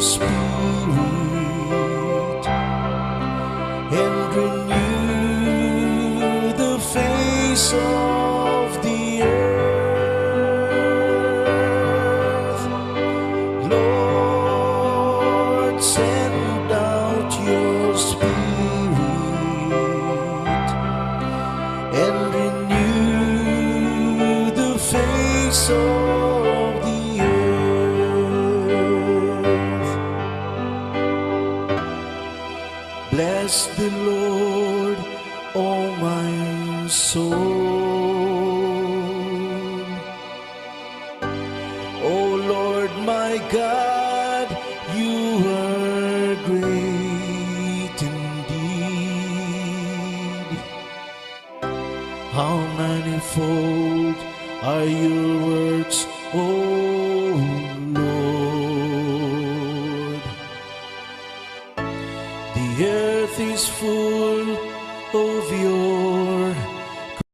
Spirit and renew the face of the earth. Lord, send out your Spirit and renew the face of the earth. Bless the Lord, oh my soul. Oh Lord my God, you are great indeed. How manifold are your works, O Lord. The earth is full of your